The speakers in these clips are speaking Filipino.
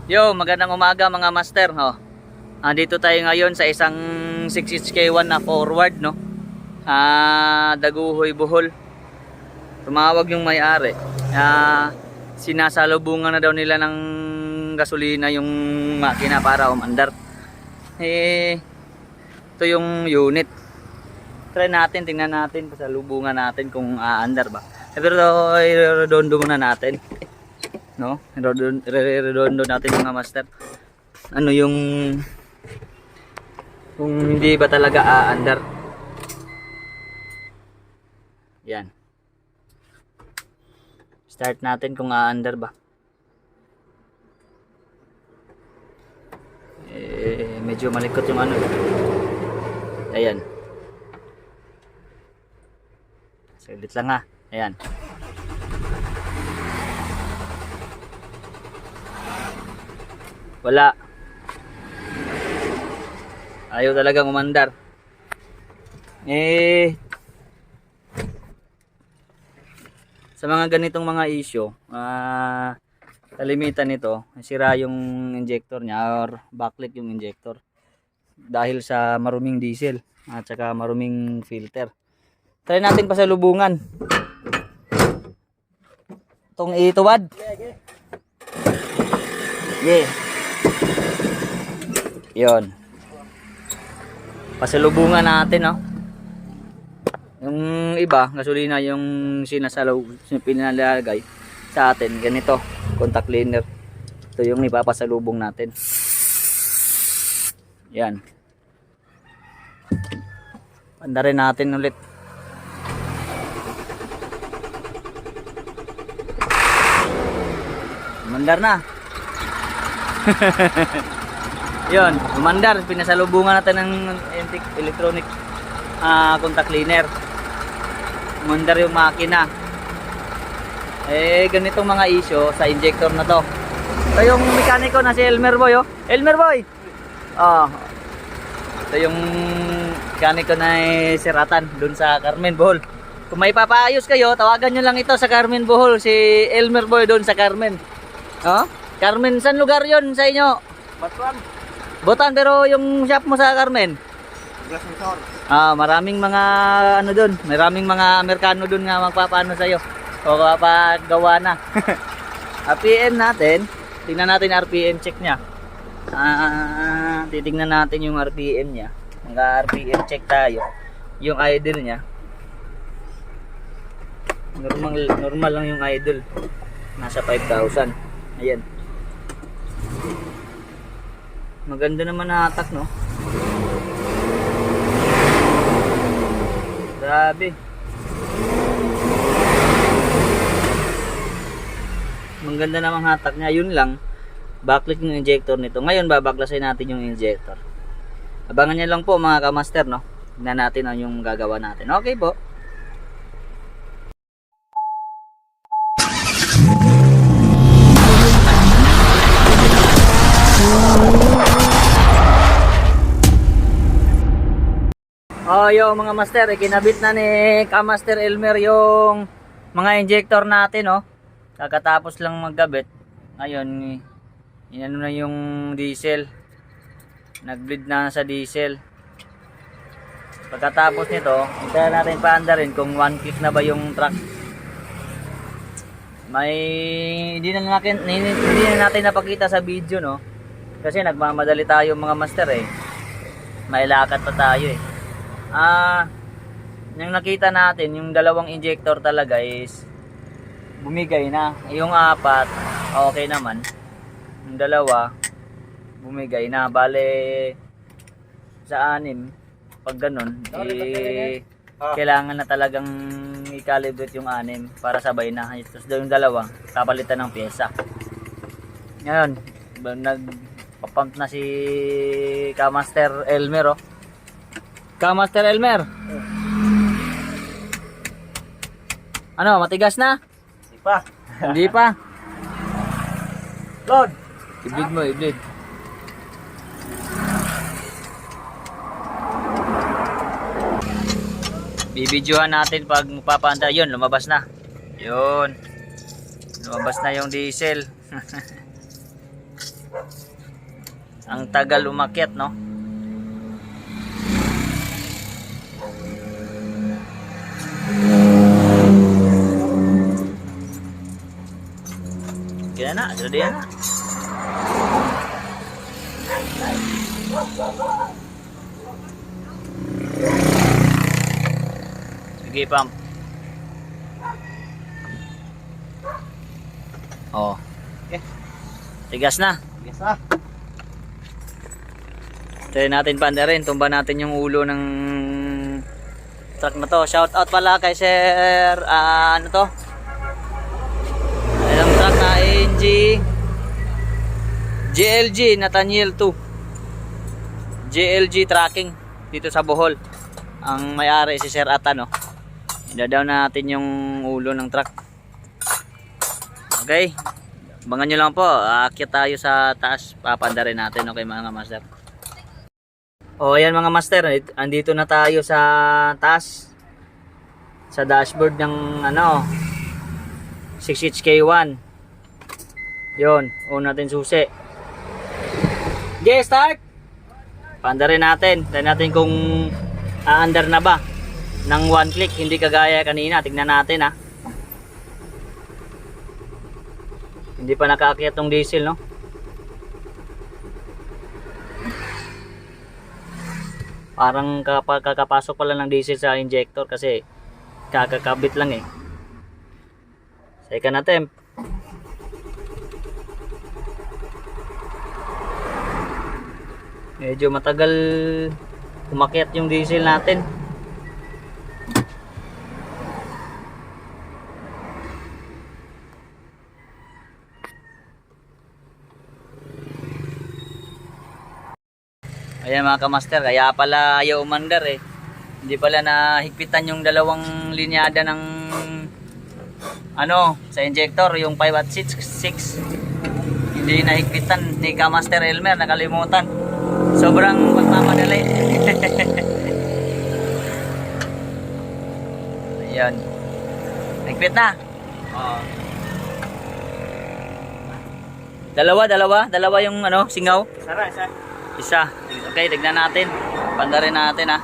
Yo, magandang umaga mga master. Andito tayo ngayon sa isang 6HK1 na forward, no? Daguhoy, Bohol. Tumawag yung may-ari. Sinasalubungan na daw nila ng gasolina yung makina para umandar. Ito yung unit. Try natin, tingnan natin, pasalubungan natin kung aandar ba. Pero i-redondo muna natin. No? Redondo natin mga master. Ano yung kung hindi ba talaga aandar. Yan. Start natin kung aandar ba. Medyo malikot yung ano. Ayan. Saglit lang ha. Ayan. Wala. Ayaw talagang umandar. Sa mga ganitong mga issue, kalimitan nito, sira yung injector niya or backlit yung injector. Dahil sa maruming diesel at saka maruming filter. Try natin pasalubungan. Itong ituwad. Yeah. Yon. Pasalubungan natin, no. Yung iba, gasolina yung pinalalagay sa atin, ganito, contact cleaner. Ito yung ipapasalubong natin. Yan. Pandarin natin ulit. Mandar na. Yun, umandar, pinasalubungan natin ng electronic contact cleaner. Umandar yung makina. Ganitong mga issue sa injector na to. Ito yung mekaniko na si Elmer Boy, oh. Elmer Boy! Ito yung mekaniko na Sir Atan dun sa Carmen, Bohol. Kung may papaayos kayo, tawagan nyo lang ito sa Carmen, Bohol. Si Elmer Boy dun sa Carmen. Carmen, saan lugar yon sa inyo? Batuan. Botan, pero yung shop mo sa Carmen? Glassensor. Maraming mga ano doon, maraming mga Amerikano doon nga magpapaano sa iyo. O papagawa na. RPM natin, tingnan natin RPM check niya. Titingnan natin yung RPM niya. Mag-RPM check tayo. Yung idle niya. Normal lang yung idle. Nasa 5,000. Ayan. Maganda naman na atak, no? Grabe. Maganda namang hatak niya. Yun lang, backlit yung injector nito. Ngayon babaklasin natin yung injector. Abangan niyo lang po mga kamaster, no? Tingnan natin ang yung gagawa natin. Okay po. Yo mga master, kinabit na ni Kamaster Elmer yung mga injector natin, no? Kakatapos lang magkabit. Ngayon, inano na yung diesel. Nag-bleed na sa diesel. Pagkatapos nito, hintayin natin paandarin kung one click na ba yung truck. Hindi na natin napakita sa video, no? Kasi nagmamadali tayo mga master, may lakad pa tayo, yung nakita natin, yung dalawang injector talaga is bumigay na. Yung apat, okay naman. Yung dalawa, bumigay na. Bale, sa anim, pag ganun, kailangan na talagang i-calibrate yung anim para sabay na. Tapos yung dalawa, kapalitan ng pyesa. Ngayon, nagpapump na si Kamaster Elmer, Kamaster Elmer. Ano, matigas na? Hindi pa. Hindi pa. Load. Ibig mo, ibig. Bibidyohan natin pag magpapaanda. Yun, lumabas na. Yun. Lumabas na yung diesel. Ang tagal umakyat, no? Kaya na, ready na. Sige, pump. Oh. Okay. Tigas na. Yes ah. Try natin pandarin. Tumba natin yung ulo ng truck na to. Shout out pala kay Sir, ano to? Ilang truck na ANG JLG Nathaniel 2. JLG Tracking dito sa Bohol. Ang may-ari si Sir Atan, no? Idadaw natin yung ulo ng truck. Okay. Abangan nyo lang po. Aakyat tayo sa taas. Papandarin natin, okay mga master. O ayan mga master, andito na tayo sa taas. Sa dashboard ng ano 6HK1. Yun, on natin susi. Okay, start. Pandarin natin. Tignan natin kung aandar na ba ng one click, hindi kagaya kanina. Tignan natin ha. Hindi pa nakaakyat tong diesel, no? Parang kakapasok pa lang ng diesel sa injector kasi kakakabit lang eh. Second attempt. Medyo matagal umakyat yung diesel natin. Ayan mga kamaster, kaya pala ayaw umandar eh. Hindi pala nahigpitan yung dalawang linyada ng ano sa injector, yung 5 at 6. Hindi nahigpitan ni Kamaster Elmer, nakalimutan. Sobrang pagmamadali. Ayan. Higpit na. Dalawa yung ano, singaw. Isa. Okay, tignan natin. Pandarin natin ha.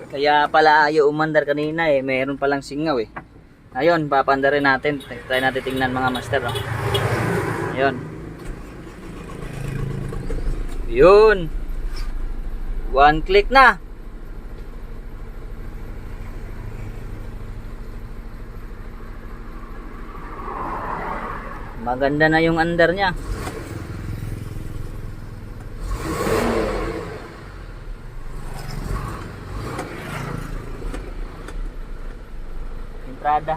Kaya pala ayaw umandar kanina eh. Mayroon palang singaw eh. Ayun, papandarin natin. Try natin tingnan mga master. Oh. Ayun. Yun. One click na. Maganda na yung under niya. Entrada.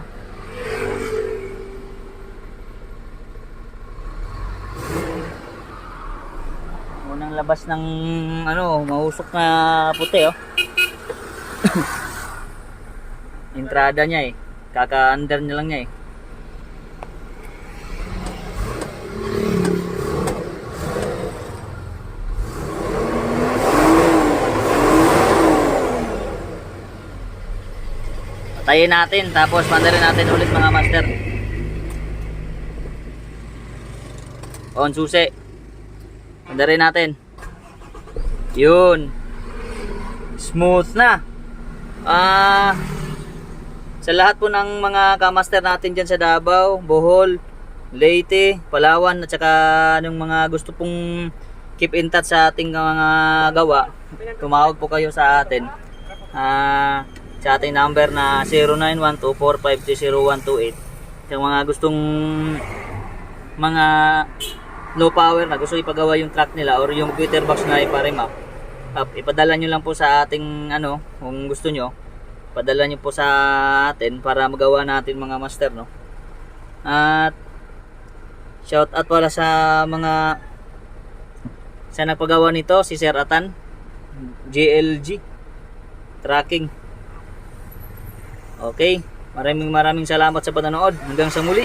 Unang labas ng ano, mahusok na puti oh. Entrada niya eh. Kaka-under niya lang niya eh. Patayin natin, tapos pandarin natin ulit mga master. On susi. Pandarin natin. Yun. Smooth na. Sa lahat po ng mga kamaster natin dyan sa Davao, Bohol, Leyte, Palawan, at saka ng mga gusto pong keep in touch sa ating mga gawa, tumawag po kayo sa atin. Sa ating number na 0912-453-0128. Yung mga gustong mga low power na gusto ipagawa yung truck nila or yung computer box na ipa-remap, ipadala nyo lang po sa ating ano, kung gusto nyo, padala nyo po sa atin para magawa natin mga master, no? At shout out pala sa mga sa nagpagawa nito, si Sir Atan, JLG Tracking. Okay, maraming salamat sa panonood. Hanggang sa muli.